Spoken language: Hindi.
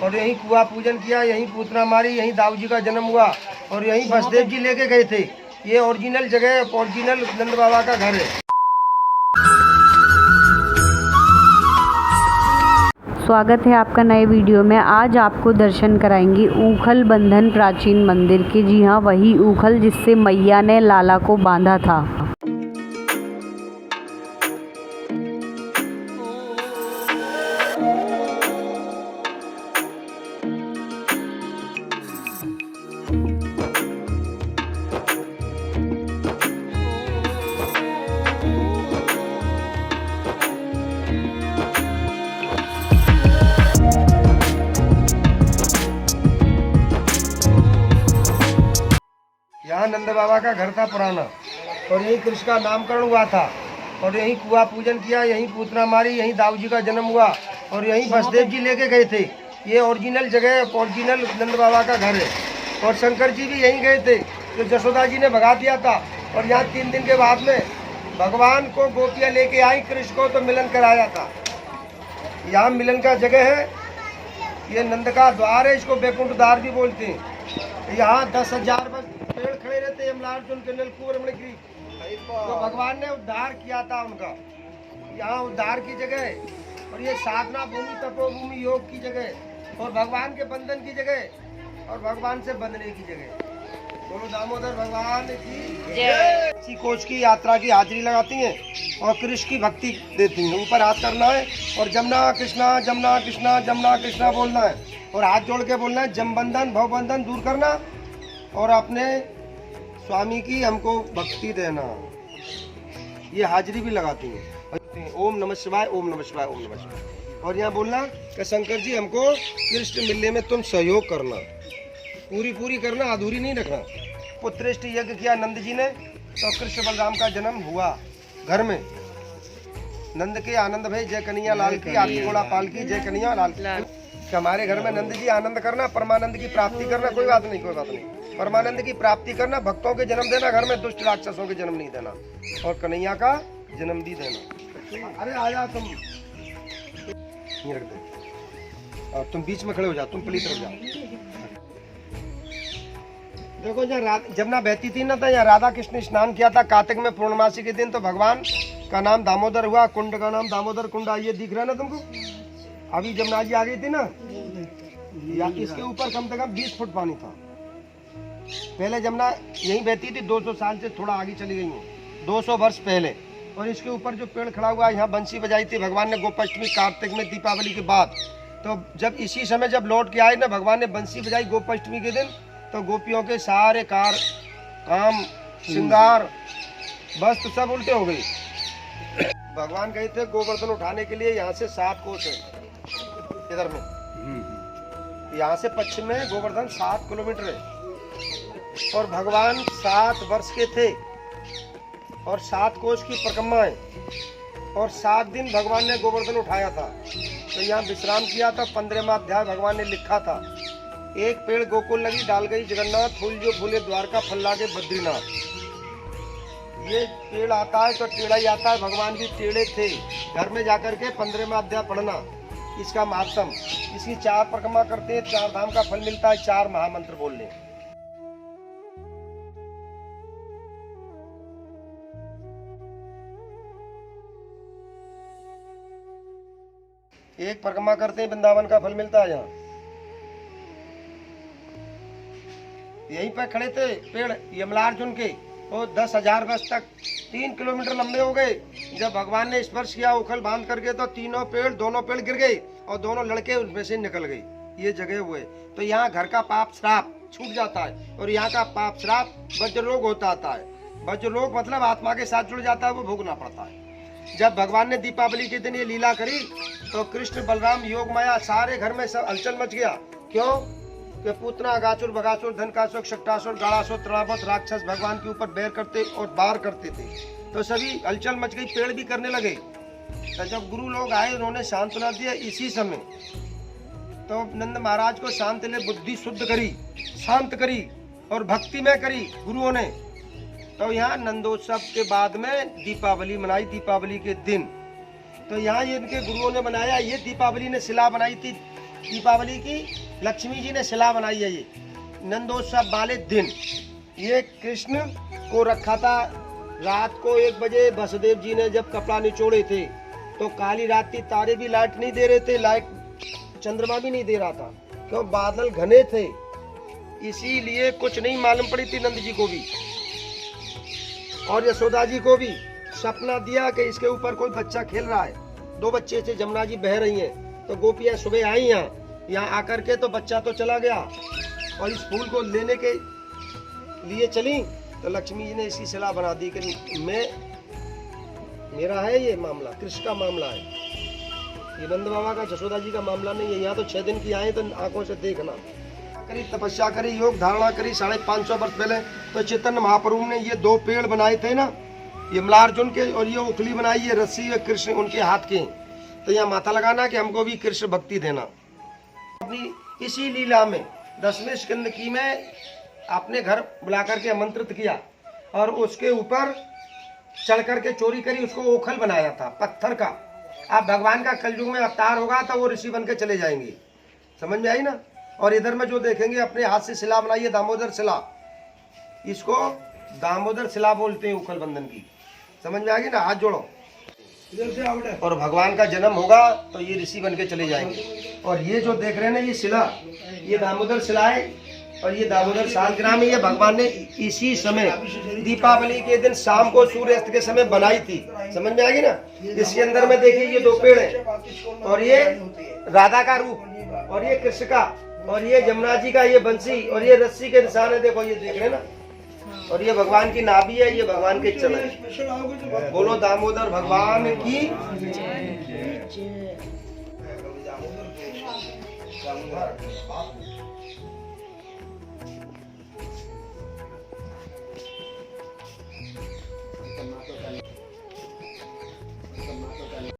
और यहीं कुआं पूजन किया, यहीं पूतना मारी, यहीं दाऊ जी का जन्म हुआ और यहीं बसदेव जी लेके गए थे। ये ओरिजिनल जगह, ओरिजिनल नंद बाबा का घर है। स्वागत है आपका नए वीडियो में। आज आपको दर्शन कराएंगे ऊखल बंधन प्राचीन मंदिर के। जी हाँ, वही ऊखल जिससे मैया ने लाला को बांधा था। यहाँ नंद बाबा का घर था पुराना और यहीं कृष्ण का नामकरण हुआ था और यहीं कुआं पूजन किया, यहीं पूतना मारी, यहीं दाऊ जी का जन्म हुआ और यहीं बसदेव जी लेके गए थे। ये ओरिजिनल जगह, ओरिजिनल नंद बाबा का घर है। और शंकर जी भी यहीं गए थे, जो जसोदा जी ने भगा दिया था। और यहाँ 3 दिन के बाद में भगवान को गोपियाँ लेके आई, कृष्ण को तो मिलन कराया था। यहाँ मिलन का जगह है, ये नंद का द्वार है, इसको बैकुंठ द्वार भी बोलते हैं। यहाँ 10,000 बस पेड़ खड़े रहते यमलार्जुन के नलकूबर रमणगिरी, तो भगवान ने उद्धार किया था उनका। यहाँ उद्धार की जगह है और ये साधना भूमि, तपोभूमि, योग की जगह और भगवान के बंधन की जगह और भगवान से बंधने की जगह। बोलो दामोदर भगवान की जय। इसी कोच की यात्रा की हाजिरी लगाती हैं और कृष्ण की भक्ति देती हैं। ऊपर हाथ करना है और जमुना कृष्णा जमुना कृष्णा जमुना कृष्णा बोलना है और हाथ जोड़ के बोलना है, जम बंधन भव बंधन दूर करना और अपने स्वामी की हमको भक्ति देना। ये हाजिरी भी लगाती हैं। ओम नमः शिवाय, ओम नमः शिवाय, ओम नमः शिवाय। और यहाँ बोलना कि शंकर जी हमको कृष्ण मिलने में तुम सहयोग करना, पूरी करना, अधूरी नहीं रखना। पुत्रेष्ट यज्ञ किया नंद जी ने तो कृष्ण बलराम का जन्म हुआ घर में। नंद के आनंद भाई, जय कन्हैया लाल की, आरती घोड़ा पाल की, जय कन्हैया लाल की। हमारे घर में नंद जी आनंद करना, परमानंद की प्राप्ति करना। कोई बात नहीं, परमानंद की प्राप्ति करना, भक्तों के जन्म देना, घर में दुष्ट राक्षसों के जन्म नहीं देना और कन्हैया का जन्म भी देना। अरे आजा तुम, ये रख दे और तुम बीच में खड़े हो जाओ, तुम प्लीज रख जाओ। देखो जहाँ जमुना बहती थी ना, तो यहाँ राधा कृष्ण स्नान किया था कार्तिक में पूर्णमासी के दिन। तो भगवान का नाम दामोदर हुआ, कुंड का नाम दामोदर कुंड। ये दिख रहा है ना तुमको, अभी जमुना जी आ गई थी ना, या इसके ऊपर कम से कम 20 फुट पानी था। पहले जमुना यहीं बहती थी, 200 साल से थोड़ा आगे चली गई है, 200 वर्ष पहले। और इसके ऊपर जो पेड़ खड़ा हुआ है, यहाँ बंसी बजाई थी भगवान ने गोपाष्टमी कार्तिक में, दीपावली के बाद। तो जब इसी समय जब लौट के आए ना, भगवान ने बंसी बजाई गोपाष्टमी के दिन, तो गोपियों के सारे काम श्रृंगार वस्त्र सब उल्टे हो गए। भगवान गए थे गोवर्धन उठाने के लिए। यहाँ से 7 कोस है इधर में, यहाँ से पश्चिम में गोवर्धन 7 किलोमीटर है। और भगवान 7 वर्ष के थे और 7 कोस की परिक्रमा है और 7 दिन भगवान ने गोवर्धन उठाया था। तो यहाँ विश्राम किया था। 15वां अध्याय भगवान ने लिखा था, एक पेड़ गोकुल लगी डाल गई जगन्नाथ, फूल जो फूले द्वारका, फल लागे बद्रीनाथ। ये पेड़ आता है तो टेढ़ा ही आता है, भगवान भी टेढ़े थे। घर में जाकर के 15वां अध्याय पढ़ना, इसका महात्म। इसकी 4 परिक्रमा करते हैं, 4 धाम का फल मिलता है, 4 महामंत्र बोल लें। एक परिक्रमा करते हैं, वृंदावन का फल मिलता है। यहाँ यहीं पर खड़े थे पेड़ यमलार्जुन के, वो 10,000 वर्ष तक 3 किलोमीटर लंबे हो गए। जब भगवान ने स्पर्श किया उखल बांध करके, तो दोनों पेड़ गिर गए और दोनों लड़के उनमें से निकल गए। ये जगह हुए तो यहाँ घर का पाप श्राप छूट जाता है और यहाँ का पाप श्राप वज्र रोग होता आता है। वज्र रोग मतलब आत्मा के साथ जुड़ जाता है, वो भोगना पड़ता है। जब भगवान ने दीपावली के दिन ये लीला करी तो कृष्ण बलराम योग माया सारे घर में सब हलचल मच गया। क्यों कि पूतना, अगासुर, बगासुर, धनकासुर, शक्टासुर, गाड़ासुर, तृणावत राक्षस भगवान के ऊपर बैर करते और वार करते थे। तो सभी हलचल मच गई, पेड़ भी करने लगे। तो जब गुरु लोग आए, उन्होंने सांत्वना दिया। इसी समय तो नंद महाराज को शांत ले बुद्धि शुद्ध करी, शांत करी और भक्ति में करी गुरुओं ने। तो यहाँ नंदोत्सव के बाद में दीपावली मनाई, दीपावली के दिन। तो यहाँ ये इनके गुरुओं ने बनाया। ये दीपावली ने शिला बनाई थी दीपावली की लक्ष्मी जी ने शिला बनाई है। ये नंदोत्सव वाले दिन ये कृष्ण को रखा था। रात को 1 बजे वसुदेव जी ने जब कपड़ा निचोड़े थे तो काली रात थी, तारे भी लाइट नहीं दे रहे थे, लाइट चंद्रमा भी नहीं दे रहा था, क्यों बादल घने थे, इसीलिए कुछ नहीं मालूम पड़ी थी नंद जी को भी और यशोदा जी को भी। सपना दिया कि इसके ऊपर कोई बच्चा खेल रहा है। 2 बच्चे से जमुना जी बह रही हैं, तो गोपियां सुबह आई यहाँ आकर के तो बच्चा तो चला गया और इस फूल को लेने के लिए चली तो लक्ष्मी जी ने इसकी सलाह बना दी कि मेरा है ये मामला, कृष्ण का मामला है, ये नंद बाबा का जसोदा जी का मामला नहीं है। यहाँ तो 6 दिन की आए तो आंखों से देखना। करी तपस्या करी, योग धारणा करी 550 वर्ष पहले। तो चैतन्य महाप्रभु ने ये 2 पेड़ बनाए थे ना, ये मलार्जुन के, और ये उखली बनाई, ये रस्सी है कृष्ण उनके हाथ के। तो यहाँ माथा लगाना कि हमको भी कृष्ण भक्ति देना। अपनी इसी लीला में 10वें स्कंद की में अपने घर बुला करके आमंत्रित किया और उसके ऊपर चढ़ करके चोरी करी, उसको ओखल बनाया था पत्थर का। अब भगवान का कलयुग में अवतार होगा तो वो ऋषि बन के चले जाएंगे, समझ में आई ना। और इधर में जो देखेंगे अपने हाथ से शिला बनाई है, दामोदर शिला, इसको दामोदर शिला बोलते हैं उखल बंधन की, समझ में आ गई ना। हाथ जोड़ो। और भगवान का जन्म होगा तो ये ऋषि बन के चले जाएंगे। और ये जो देख रहे हैं ना ये शिला, ये दामोदर शिला है और ये दामोदर शालग्राम है। ये भगवान ने इसी समय दीपावली के दिन शाम को सूर्यास्त के समय बनाई थी, समझ में आ गई ना। इसके अंदर में देखिए ये 2 पेड़ है और ये राधा का रूप और ये कृष्ण का और ये जमुना जी का ये बंसी और ये रस्सी के निशान है, देखो ये देख रहे हैं ना। और ये भगवान की नाभि है, ये भगवान के चरण है। बोलो दामोदर भगवान की।